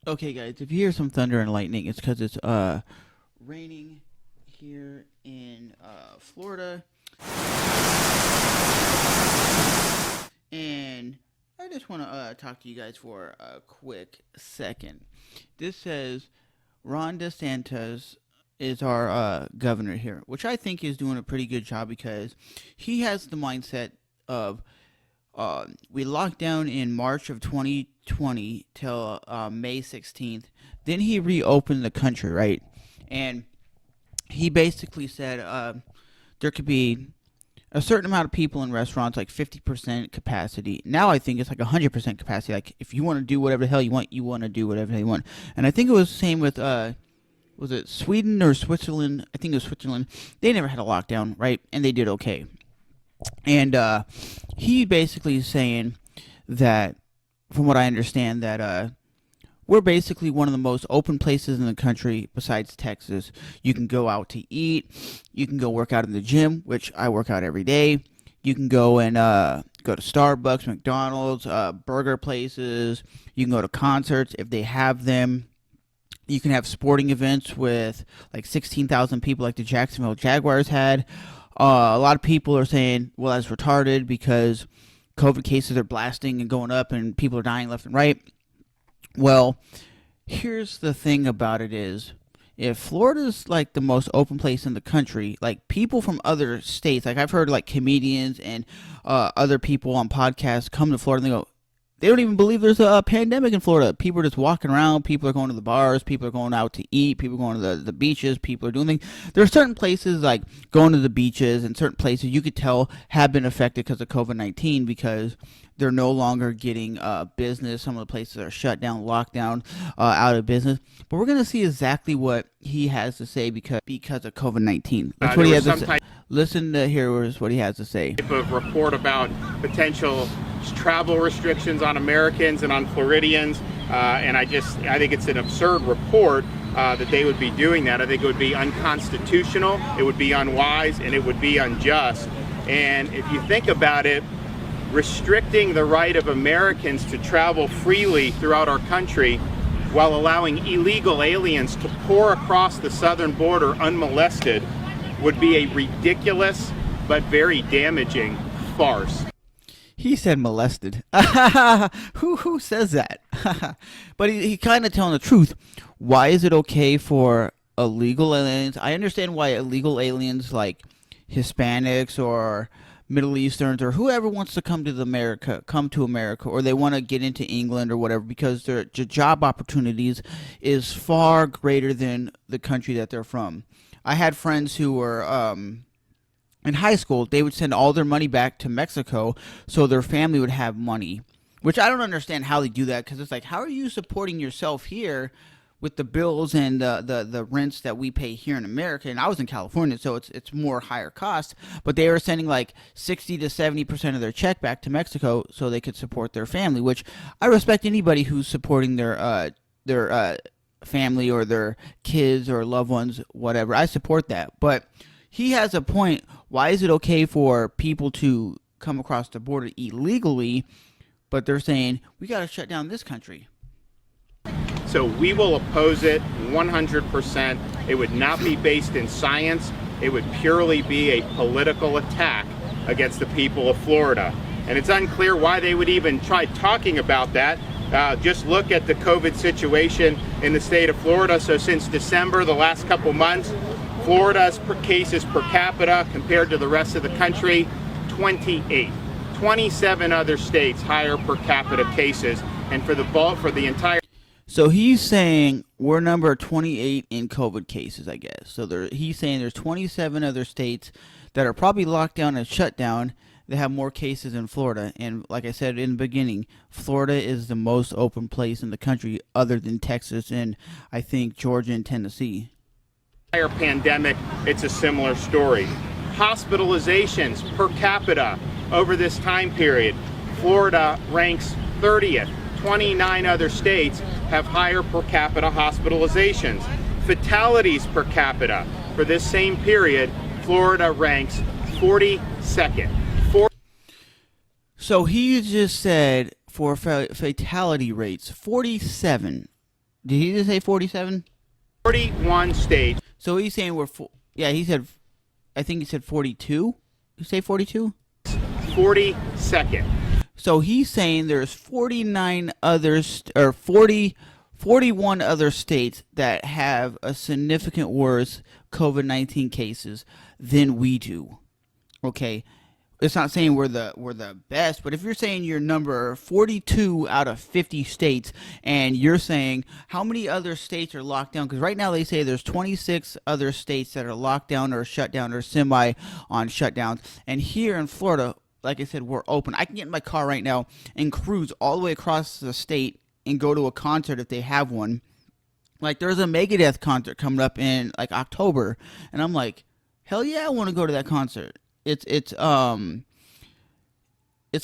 Okay, guys, if you hear some thunder and lightning, it's because it's raining here in Florida, and I just want to talk to you guys for a quick second. This says Ron DeSantis is our governor here, which I think is doing a pretty good job because he has the mindset of we locked down in March of 2020 till May 16th. Then he reopened the country, right? And he basically said there could be a certain amount of people in restaurants, like 50% capacity. Now I think it's like 100% capacity. Like if you want to do whatever the hell you want to do whatever the hell you want. And I think it was the same with was it Sweden or Switzerland? I think it was Switzerland. They never had a lockdown, right? And they did okay. And he basically is saying that, from what I understand, that we're basically one of the most open places in the country besides Texas. You can go out to eat. You can go work out in the gym, which I work out every day. You can go and go to Starbucks, McDonald's, burger places. You can go to concerts if they have them. You can have sporting events with like 16,000 people like the Jacksonville Jaguars had. A lot of people are saying, well, that's retarded because COVID cases are blasting and going up and people are dying left and right. Well, here's the thing about it is, if Florida's like the most open place in the country, like people from other states, like I've heard like comedians and other people on podcasts come to Florida and they don't even believe there's a pandemic in Florida. People are just walking around. People are going to the bars. People are going out to eat. People are going to the beaches. People are doing things. There are certain places like going to the beaches and certain places you could tell have been affected because of COVID-19 because they're no longer getting business. Some of the places are shut down, locked down, out of business. But we're going to see exactly what he has to say because of COVID-19. That's what he has to say. Listen to hear what he has to say. Type of report about potential travel restrictions on Americans and on Floridians, and I think it's an absurd report that they would be doing that. I think it would be unconstitutional, it would be unwise, and it would be unjust. And if you think about it, restricting the right of Americans to travel freely throughout our country while allowing illegal aliens to pour across the southern border unmolested would be a ridiculous but very damaging farce. He said molested. Who says that? But he kind of telling the truth. Why is it okay for illegal aliens? I understand why illegal aliens like Hispanics or Middle Easterns or whoever wants to come to America, or they want to get into England or whatever, because their job opportunities is far greater than the country that they're from. I had friends who were in high school. They would send all their money back to Mexico so their family would have money, which I don't understand how they do that, because it's like, how are you supporting yourself here with the bills and the rents that we pay here in America? And I was in California, so it's more higher cost, but they were sending like 60 to 70% of their check back to Mexico so they could support their family, which I respect anybody who's supporting their family or their kids or loved ones, whatever. I support that. But he has a point. Why is it okay for people to come across the border illegally, but they're saying we got to shut down this country? So we will oppose it 100%. It would not be based in science. It would purely be a political attack against the people of Florida. And it's unclear why they would even try talking about that. Just look at the COVID situation in the state of Florida. So since December, the last couple months, Florida's cases per capita compared to the rest of the country, 28. 27 other states higher per capita cases, and for the entire. So he's saying we're number 28 in COVID cases, I guess. So he's saying there's 27 other states that are probably locked down and shut down that have more cases than Florida. And like I said in the beginning, Florida is the most open place in the country other than Texas and I think Georgia and Tennessee. Pandemic, it's a similar story. Hospitalizations per capita over this time period, Florida ranks 30th. 29 other states have higher per capita hospitalizations. Fatalities per capita for this same period, Florida ranks 42nd. So he just said for fatality rates, 47. Did he just say 47? 41 states. So he's saying yeah, he said, I think he said 42. You say 42? 42nd. So he's saying there's 49 others, or 41 other states that have a significant worse COVID-19 cases than we do. Okay, it's not saying we're the best, but if you're saying you're number 42 out of 50 states, and you're saying how many other states are locked down, because right now they say there's 26 other states that are locked down or shut down or semi on shutdowns, and here in Florida, like I said, we're open. I can get in my car right now and cruise all the way across the state and go to a concert if they have one. Like, there's a Megadeth concert coming up in like October, and I'm like, hell yeah, I want to go to that concert. It's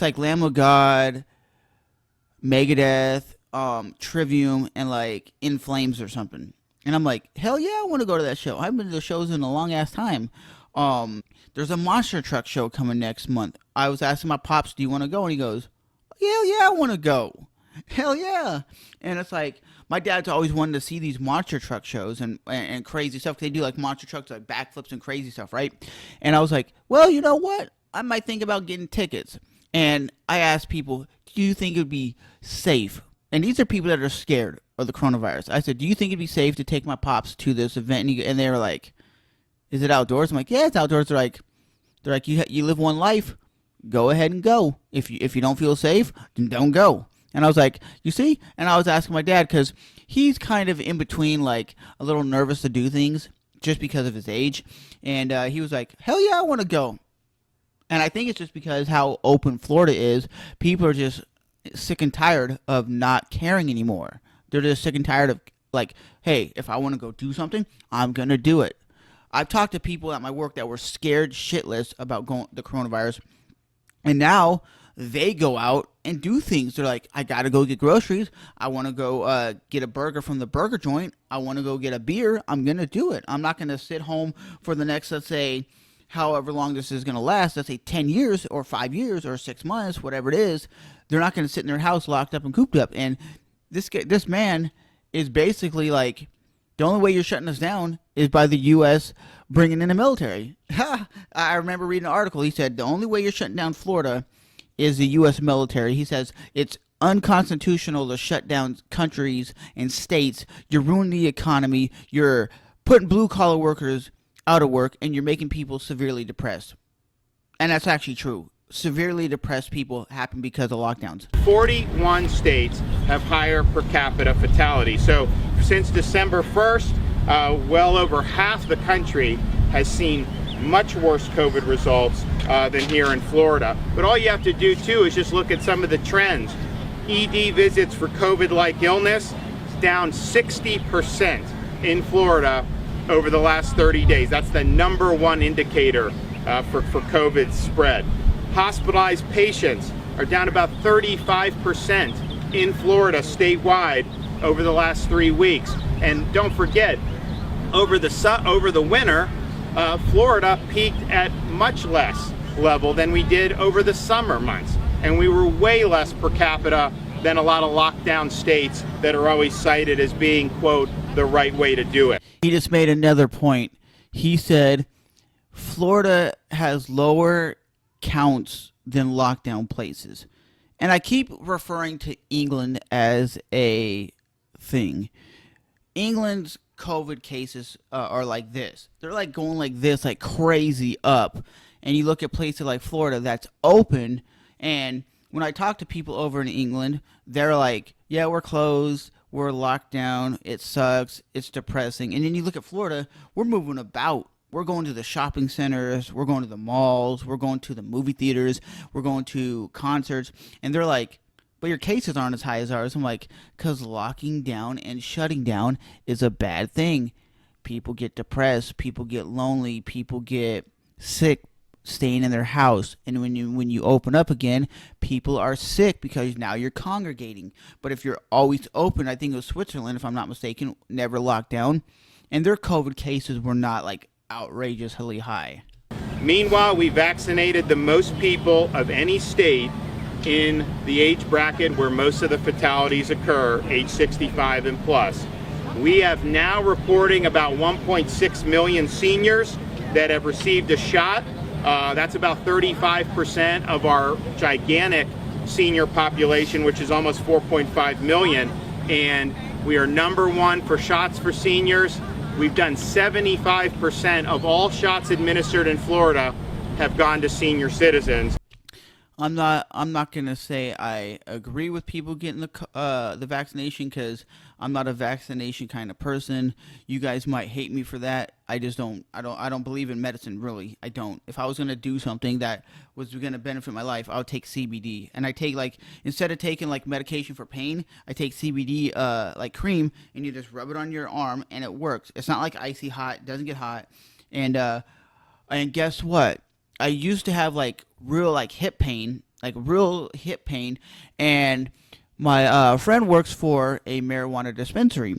like Lamb of God, Megadeth, Trivium, and like In Flames or something. And I'm like, hell yeah, I want to go to that show. I haven't been to the shows in a long ass time. There's a monster truck show coming next month. I was asking my pops, do you want to go? And he goes, hell yeah, I want to go. Hell yeah. And it's like, my dad's always wanted to see these monster truck shows and crazy stuff. They do like monster trucks, like backflips and crazy stuff, right? And I was like, well, you know what? I might think about getting tickets. And I asked people, do you think it would be safe? And these are people that are scared of the coronavirus. I said, do you think it'd be safe to take my pops to this event? And they were like, is it outdoors? I'm like, yeah, it's outdoors. They're like, you live one life. Go ahead and go. If you don't feel safe, then don't go. And I was like, you see? And I was asking my dad, because he's kind of in between, like, a little nervous to do things just because of his age. And he was like, hell yeah, I want to go. And I think it's just because how open Florida is. People are just sick and tired of not caring anymore. They're just sick and tired of, like, hey, if I want to go do something, I'm going to do it. I've talked to people at my work that were scared shitless about the coronavirus. And now they go out and do things. They're like, I got to go get groceries. I want to go get a burger from the burger joint. I want to go get a beer. I'm going to do it. I'm not going to sit home for the next, let's say, however long this is going to last. Let's say 10 years or 5 years or 6 months, whatever it is. They're not going to sit in their house locked up and cooped up. And this man is basically like, the only way you're shutting us down is by the U.S. bringing in the military. I remember reading an article. He said the only way you're shutting down Florida is the U.S. military. He says it's unconstitutional to shut down countries and states. You're ruining the economy. You're putting blue-collar workers out of work, and you're making people severely depressed. And that's actually true. Severely depressed people happen because of lockdowns. 41 states have higher per capita fatality. So since December 1st, well over half the country has seen much worse COVID results than here in Florida. But all you have to do too is just look at some of the trends. ED visits for COVID-like illness is down 60% in Florida over the last 30 days. That's the number one indicator for COVID spread. Hospitalized patients are down about 35% in Florida statewide over the last 3 weeks. And don't forget, over the winter, Florida peaked at much less level than we did over the summer months. And we were way less per capita than a lot of lockdown states that are always cited as being, quote, the right way to do it. He just made another point. He said Florida has lower counts than lockdown places. And I keep referring to England as a thing. England's COVID cases are like this. They're like going like this, like crazy up. And you look at places like Florida that's open, and when I talk to people over in England, they're like, yeah, we're closed, we're locked down, it sucks, it's depressing. And then you look at Florida, we're moving about. We're going to the shopping centers, we're going to the malls, we're going to the movie theaters, we're going to concerts. And they're like, but your cases aren't as high as ours. I'm like, because locking down and shutting down is a bad thing. People get depressed, people get lonely, people get sick staying in their house. And when you open up again, people are sick because now you're congregating. But if you're always open, I think it was Switzerland, if I'm not mistaken, never locked down, and their COVID cases were not like outrageously high. Meanwhile, we vaccinated the most people of any state in the age bracket where most of the fatalities occur, age 65 and plus. We have now reporting about 1.6 million seniors that have received a shot. That's about 35% of our gigantic senior population, which is almost 4.5 million. And we are number one for shots for seniors. We've done 75% of all shots administered in Florida have gone to senior citizens. I'm not gonna say I agree with people getting the vaccination, because I'm not a vaccination kind of person. You guys might hate me for that. I don't believe in medicine, really. I don't. If I was gonna do something that was gonna benefit my life, I would take CBD. And I take, like, instead of taking like medication for pain, I take CBD like cream, and you just rub it on your arm and it works. It's not like icy hot. It doesn't get hot. And guess what? I used to have like real hip pain, and my friend works for a marijuana dispensary,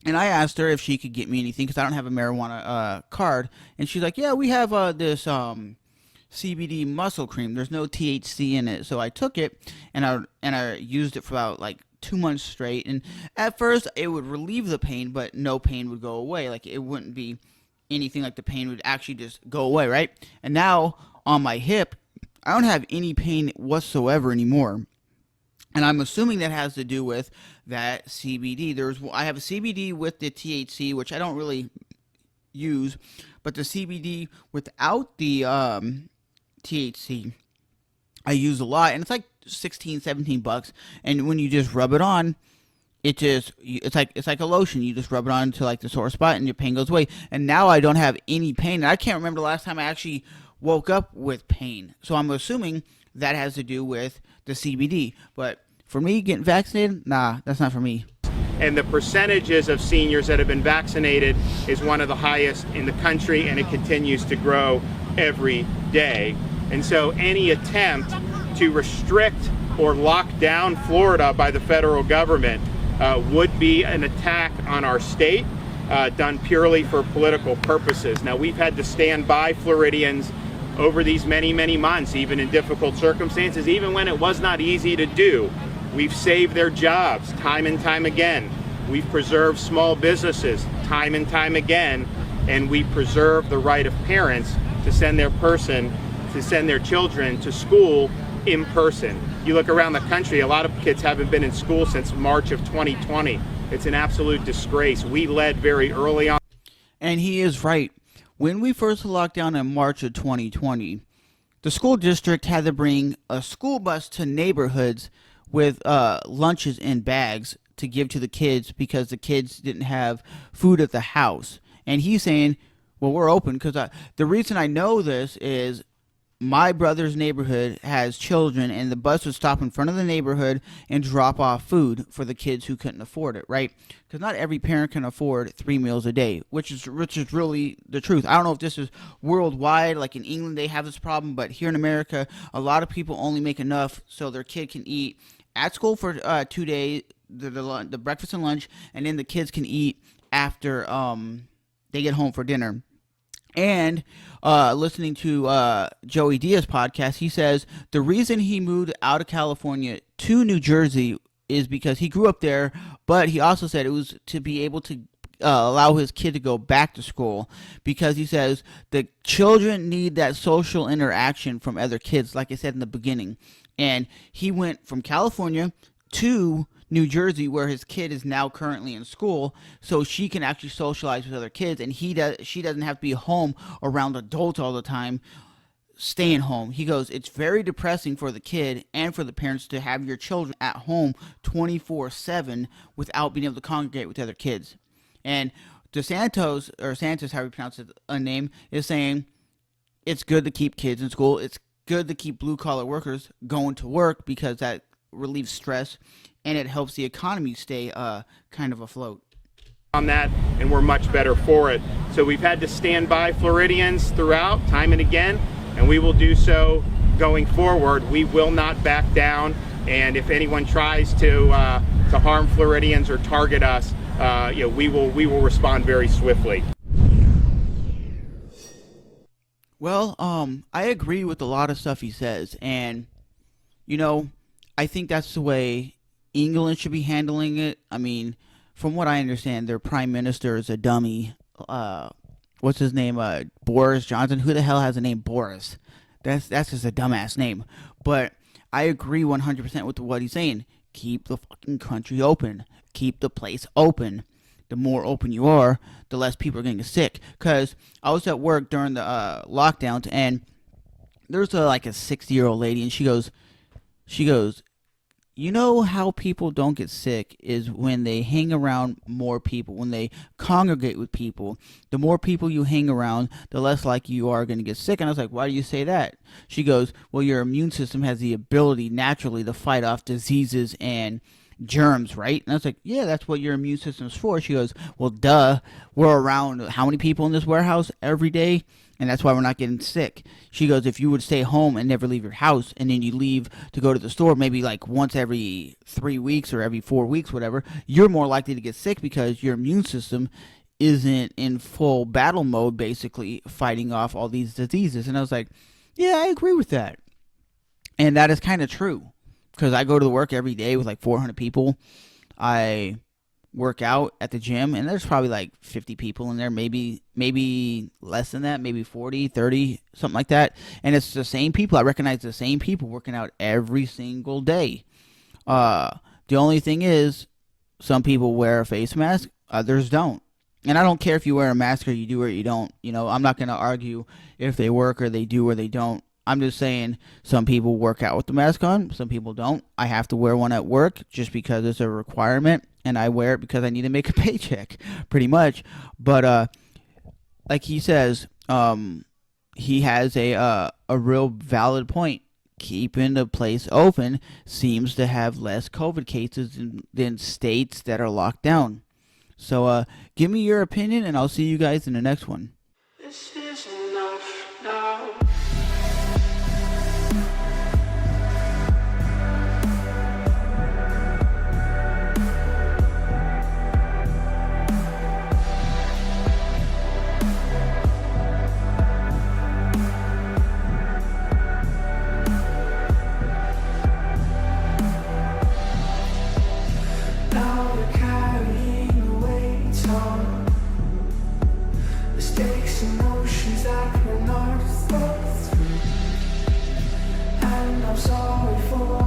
and I asked her if she could get me anything because I don't have a marijuana card, and she's like, "Yeah, we have this CBD muscle cream. There's no THC in it." So I took it, and I used it for about like 2 months straight, and at first it would relieve the pain, but no pain would go away. Like, it wouldn't be anything, like the pain would actually just go away, right? And now on my hip, I don't have any pain whatsoever anymore. And I'm assuming that has to do with that CBD. I have a CBD with the THC, which I don't really use, but the CBD without the THC, I use a lot, and it's like $16-17. And when you just rub it on, it's like a lotion. You just rub it on to like the sore spot, and your pain goes away. And now I don't have any pain. And I can't remember the last time I actually woke up with pain. So I'm assuming that has to do with the CBD. But for me, getting vaccinated, nah, that's not for me. And the percentages of seniors that have been vaccinated is one of the highest in the country, and it continues to grow every day. And so any attempt to restrict or lock down Florida by the federal government would be an attack on our state, done purely for political purposes. Now, we've had to stand by Floridians over these many, many months, even in difficult circumstances, even when it was not easy to do. We've saved their jobs time and time again. We've preserved small businesses time and time again, and we preserve the right of parents to send their children to school in person. You look around the country, a lot of kids haven't been in school since March of 2020. It's an absolute disgrace. We led very early on. And he is right. When we first locked down in March of 2020, the school district had to bring a school bus to neighborhoods with lunches in bags to give to the kids because the kids didn't have food at the house. And he's saying, well, we're open, because the reason I know this is my brother's neighborhood has children, and the bus would stop in front of the neighborhood and drop off food for the kids who couldn't afford it, right? Because not every parent can afford 3 meals a day, which is really the truth. I don't know if this is worldwide, like in England they have this problem, but here in America, a lot of people only make enough so their kid can eat at school for 2 days, the breakfast and lunch, and then the kids can eat after they get home for dinner. And listening to Joey Diaz's podcast, he says the reason he moved out of California to New Jersey is because he grew up there, but he also said it was to be able to allow his kid to go back to school, because he says the children need that social interaction from other kids, like I said in the beginning. And he went from California to New Jersey, where his kid is now currently in school, so she can actually socialize with other kids, and she doesn't have to be home around adults all the time, staying home. He goes, it's very depressing for the kid and for the parents to have your children at home 24/7 without being able to congregate with other kids. And DeSantis, or Santos, how you pronounce it, a name, is saying it's good to keep kids in school. It's good to keep blue-collar workers going to work, because that relieves stress, and it helps the economy stay kind of afloat. On that, and we're much better for it. So we've had to stand by Floridians throughout, time and again, and we will do so going forward. We will not back down, and if anyone tries to harm Floridians or target us, we will respond very swiftly. Well, I agree with a lot of stuff he says, and You know, I think that's the way England should be handling it. I mean, from what I understand, their prime minister is a dummy. What's his name? Boris Johnson. Who the hell has a name Boris? That's just a dumbass name. But I agree 100% with what he's saying. Keep the fucking country open. Keep the place open. The more open you are, the less people are getting sick. Because I was at work during the lockdowns, and there's like a 60-year-old lady, and she goes, you know how people don't get sick is when they hang around more people, when they congregate with people. The more people you hang around, the less likely you are going to get sick. And I was like, why do you say that? She goes, well, your immune system has the ability naturally to fight off diseases and germs, right? And I was like, yeah, that's what your immune system's for. She goes, well, duh. We're around how many people in this warehouse every day? And that's why we're not getting sick. She goes, if you would stay home and never leave your house, and then you leave to go to the store maybe like once every 3 weeks or every 4 weeks, whatever, you're more likely to get sick because your immune system isn't in full battle mode, basically fighting off all these diseases. And I was like, yeah, I agree with that. And that is kind of true, because I go to work every day with like 400 people. I work out at the gym, and there's probably like 50 people in there, maybe less than that, maybe 40, 30, something like that. And it's the same people. I recognize the same people working out every single day. The only thing is, some people wear a face mask, others don't. And I don't care if you wear a mask or you do or you don't. You know, I'm not going to argue if they work or they do or they don't. I'm just saying some people work out with the mask on, some people don't. I have to wear one at work just because it's a requirement, and I wear it because I need to make a paycheck, pretty much. But like he says, he has a real valid point. Keeping the place open seems to have less COVID cases than states that are locked down. So give me your opinion, and I'll see you guys in the next one. This is enough now. Now we're carrying the weight on mistakes and emotions that we're not thought through. And I'm sorry for